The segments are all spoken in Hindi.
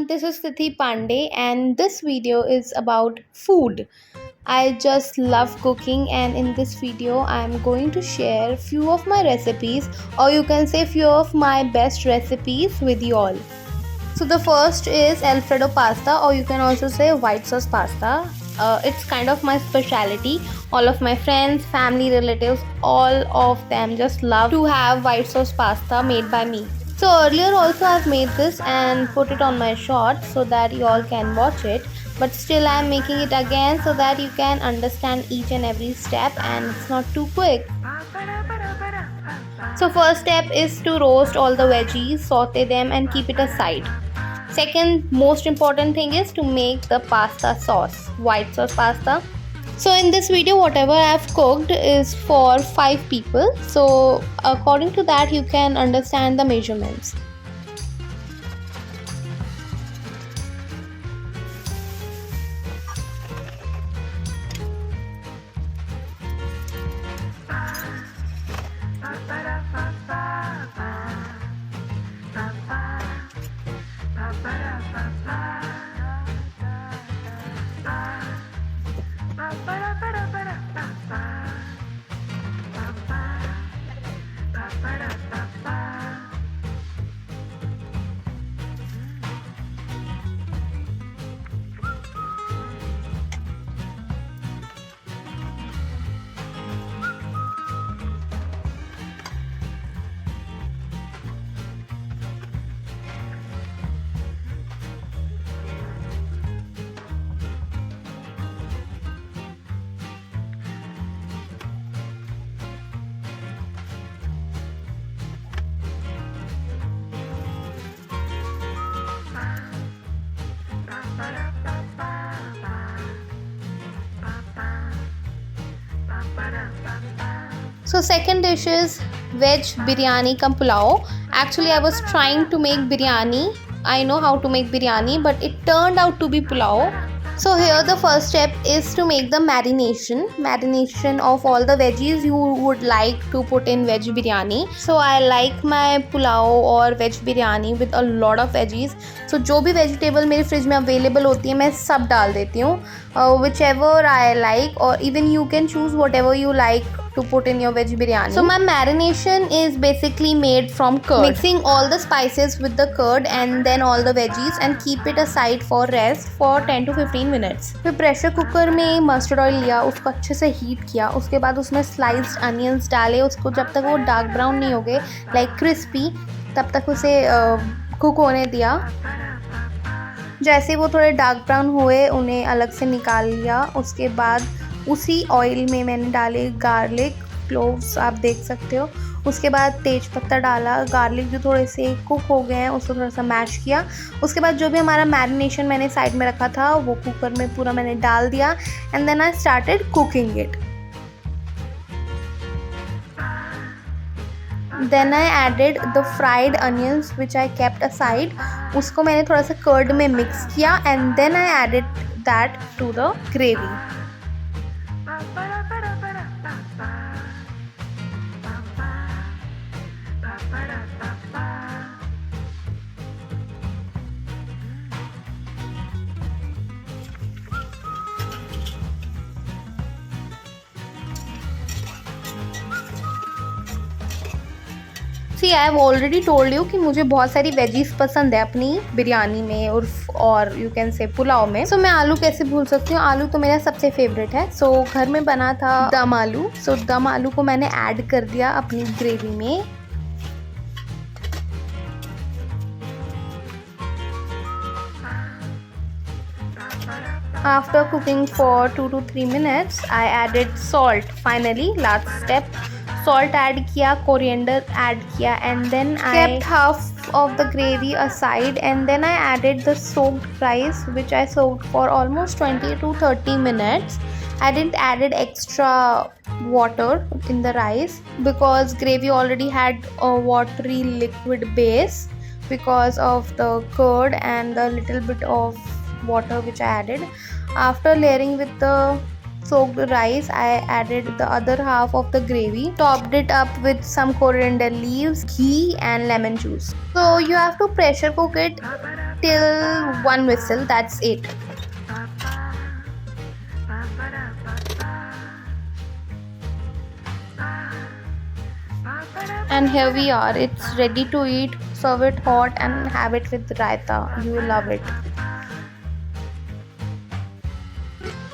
everyone, this is Tithi Pandey and this video is about food. I just love cooking, and in this video I am going to share few of my recipes, or you can say few of my best recipes with you all. So the first is Alfredo pasta, or you can also say white sauce pasta. It's kind of my specialty. All of my friends, family, relatives, all of them just love to have white sauce pasta made by me. So earlier also I've made this and put it on my shorts so that you all can watch it. But still I'm making it again so that you can understand each and every step and it's not too quick. So first step is to roast all the veggies, saute them and keep it aside. Second most important thing is to make the pasta sauce, white sauce pasta. So in this video whatever I have cooked is for 5 people. So according to that you can understand the measurements. So second dish is veg biryani cum pulao. Actually I was trying to make biryani. I know how to make biryani, but it turned out to be pulao. So here the first step is to make the marination of all the veggies you would like to put in veg biryani. So I like my pulao or veg biryani with a lot of veggies. So जो भी vegetable मेरे फ्रिज में अवेलेबल होती है मैं सब डाल देती हूँ, whichever I like, or even you can choose whatever you like to put in your veg biryani. So my marination is basically made from curd. Mixing all the spices with the curd and then all the veggies and keep it aside for rest for 10 to 15 minutes. फिर प्रेशर कुकर में मस्टर्ड ऑयल लिया, उसको अच्छे से हीट किया, उसके बाद उसमें स्लाइस्ड अनियंस डाले, उसको जब तक वो डार्क ब्राउन नहीं हो गए लाइक क्रिस्पी तब तक उसे कुक होने दिया. जैसे वो थोड़े डार्क ब्राउन हुए उन्हें अलग से निकाल लिया. उसके बाद उसी ऑयल में मैंने डाले गार्लिक क्लोव्स, आप देख सकते हो. उसके बाद तेज पत्ता डाला. गार्लिक जो थोड़े से कुक हो गए हैं उसको थोड़ा सा मैश किया. उसके बाद जो भी हमारा मैरिनेशन मैंने साइड में रखा था वो कुकर में पूरा मैंने डाल दिया and then I started cooking it. Then I added the fried onions which I kept aside. उसको मैंने थोड़ा सा कर्ड में मिक्स किया and then I added that to the gravy. See I have already told you कि मुझे बहुत सारी वेजीज पसंद है अपनी बिरयानी में और यू कैन से पुलाव में. सो मैं आलू कैसे भूल सकती हूँ. आलू तो मेरा सबसे फेवरेट है. सो घर में बना था दम आलू. सो दम आलू को मैंने ऐड कर दिया अपनी ग्रेवी में. After cooking for 2 to 3 minutes, I added salt. Finally, last step. Salt add किया, coriander add किया, and then I kept half of the gravy aside, and then I added the soaked rice which I soaked for almost 20 to 30 minutes. I didn't added extra water in the rice because gravy already had a watery liquid base because of the curd and the little bit of water which I added. After layering with the soaked rice, I added the other half of the gravy, topped it up with some coriander leaves, ghee and lemon juice. So you have to pressure cook it till 1 whistle. That's it. And here we are. It's ready to eat. Serve it hot and have it with raita. You will love it.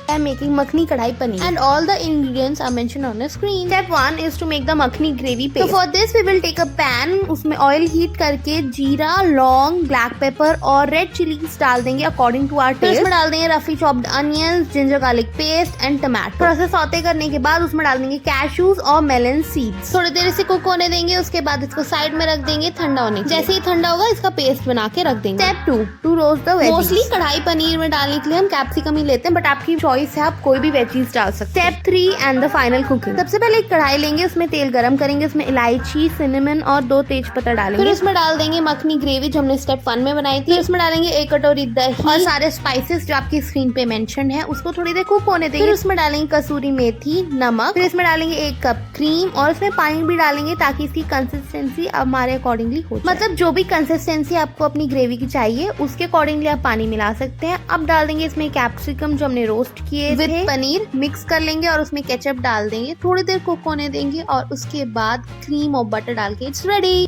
I'm making makhni kadhai paneer, and all the ingredients are mentioned on the screen. Step 1 is to make the makhni gravy paste. So for this we will take a pan, उसमें oil heat करके जीरा, लौंग, black pepper और red chilies डाल देंगे according to our taste. फिर उसमें डाल देंगे roughly chopped onions, ginger garlic paste and tomato. थोड़ा सा सौते करने के बाद उसमें डाल देंगे cashews और melon seeds. थोड़ी देर इसे कुक होने देंगे, उसके बाद इसको साइड में रख देंगे ठंडा होने के लिए. जैसे ही ठंडा होगा इसका पेस्ट बना के रख देंगे. Step 2 to roast the veggies. Mostly कढ़ाई पनीर में डालने के लिए हम कैप्सिकम ही लेते हैं, बट आपकी चॉइस है, आप कोई भी वेजीज डाल सकते हैं. Step 3 and the final cooking. सबसे पहले एक कढ़ाई लेंगे, उसमें तेल गरम करेंगे, उसमें इलायची, सिनेमन और 2 तेज पत्ता डालेंगे. फिर उसमें डाल देंगे मखनी ग्रेवी जो हमने स्टेप 1 में बनाई थी. उसमें डालेंगे 1 कटोरी दही और सारे स्पाइसेस जो आपकी स्क्रीन पे मेंशन है उसको थोड़ी देर कुक होने देंगे. फिर उसमें डालेंगे कसूरी मेथी, नमक. फिर इसमें डालेंगे 1 कप क्रीम और उसमें पानी भी डालेंगे ताकि इसकी कंसिस्टेंसी हमारे अकॉर्डिंगली हो जाए. मतलब जो भी कंसिस्टेंसी आपको अपनी ग्रेवी की चाहिए उसके अकॉर्डिंगली आप पानी मिला सकते हैं. अब डाल देंगे इसमें कैप्सिकम जो हमने रोस्ट किए थे, पनीर मिक्स कर लेंगे और उसमें केचप डाल देंगे, थोड़ी देर कुक होने देंगे और उसके बाद क्रीम और बटर डाल के it's ready.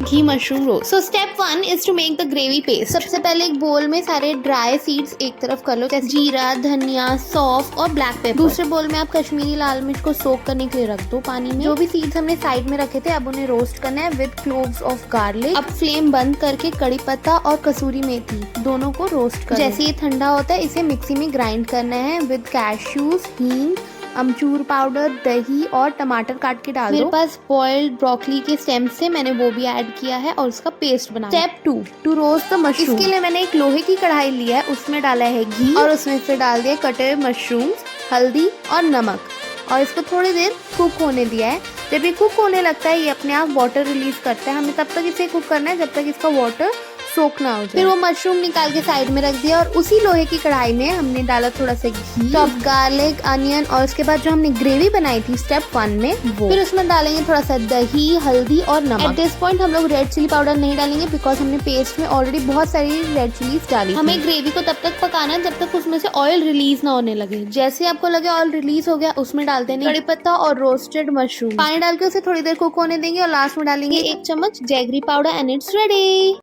Ghee mushroom roast. So step 1 is to make the gravy paste. सबसे पहले एक बोल में सारे ड्राई सीड्स एक तरफ कर लो, जैसे जीरा, धनिया, सौंफ और ब्लैक पेपर. दूसरे बोल में आप कश्मीरी लाल मिर्च को सोक करने के लिए रख दो पानी में. जो भी सीड्स हमने साइड में रखे थे अब उन्हें रोस्ट करना है विद क्लोव्स ऑफ गार्लिक. अब फ्लेम बंद करके कड़ी पत्ता और कसूरी मेथी दोनों को रोस्ट कर. जैसे ये ठंडा होता है इसे मिक्सी में ग्राइंड करना है विद कैश्यूज, हींग, अमचूर पाउडर, दही और टमाटर काट के डाल दो. मेरे पास बॉइल्ड ब्रोकली के स्टेम से मैंने वो भी ऐड किया है और उसका पेस्ट बना. Step 2 to roast the mushroom. इसके लिए मैंने एक लोहे की कढ़ाई लिया है, उसमें डाला है घी और उसमें से डाल दिया कटे हुए मशरूम्स, हल्दी और नमक और इसको थोड़ी देर कुक होने दिया है. जब ये कुक होने लगता है ये अपने आप वाटर रिलीज करता है. हमें तब तक इसे कुक करना है जब तक इसका वाटर सोक ना हो जाए. फिर वो मशरूम निकाल के साइड में रख दिया और उसी लोहे की कढ़ाई में हमने डाला थोड़ा सा घी, चॉप्ड गार्लिक, अनियन और उसके बाद जो हमने ग्रेवी बनाई थी स्टेप 1 में वो. फिर उसमें डालेंगे थोड़ा सा दही, हल्दी और नमक. एट दिस पॉइंट हम लोग रेड चिली पाउडर नहीं डालेंगे बिकॉज हमने पेस्ट में ऑलरेडी बहुत सारी रेड चिलीज डाली. हमें ग्रेवी को तब तक पकाना है जब तक उसमें से ऑयल रिलीज ना होने लगे. जैसे आपको लगे ऑयल रिलीज हो गया उसमें डाल देंगे कड़ी पत्ता और रोस्टेड मशरूम. पानी डाल के उसे थोड़ी देर कुक होने देंगे और लास्ट में डालेंगे 1 चम्मच jaggery powder and it's ready.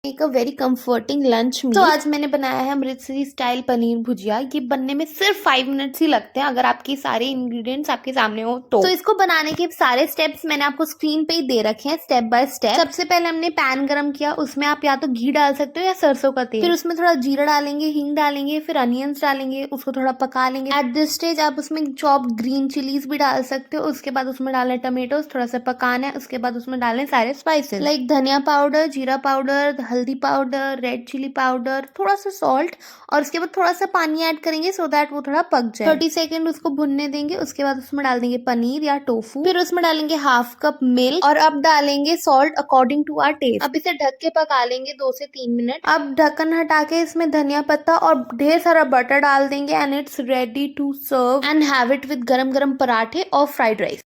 एक वेरी कंफर्टिंग लंच मील. तो आज मैंने बनाया है अमृतसरी स्टाइल पनीर भुजिया. ये बनने में सिर्फ 5 मिनट्स ही लगते हैं अगर आपके सारे इंग्रेडिएंट्स आपके सामने हो तो. इसको बनाने के सारे स्टेप्स मैंने आपको स्क्रीन पे ही दे रखे हैं स्टेप बाय स्टेप. सबसे पहले हमने पैन गरम किया, उसमें आप या तो घी डाल सकते हो या सरसों का तेल. फिर उसमें थोड़ा जीरा डालेंगे, हींग डालेंगे, फिर अनियंस डालेंगे, उसको थोड़ा पका लेंगे. एट दिस स्टेज आप उसमें चॉप्ड ग्रीन चिलीज भी डाल सकते हो. उसके बाद उसमें डालना टमेटोज, थोड़ा सा पकाना है. उसके बाद उसमें डालने सारे स्पाइसेस लाइक धनिया पाउडर, जीरा पाउडर, हल्दी पाउडर, रेड चिली पाउडर, थोड़ा सा सॉल्ट और उसके बाद थोड़ा सा पानी ऐड करेंगे सो दैट वो थोड़ा पक जाए. 30 सेकंड उसको भुनने देंगे. उसके बाद उसमें डाल देंगे पनीर या टोफू. फिर उसमें डालेंगे हाफ कप मिल्क और अब डालेंगे salt according to our taste. अब इसे ढक के पका लेंगे 2 से 3 मिनट. अब ढक्कन हटा के इसमें धनिया पत्ता और ढेर सारा बटर डाल देंगे and it's ready to serve and have it with गरम गरम पराठे और फ्राइड राइस.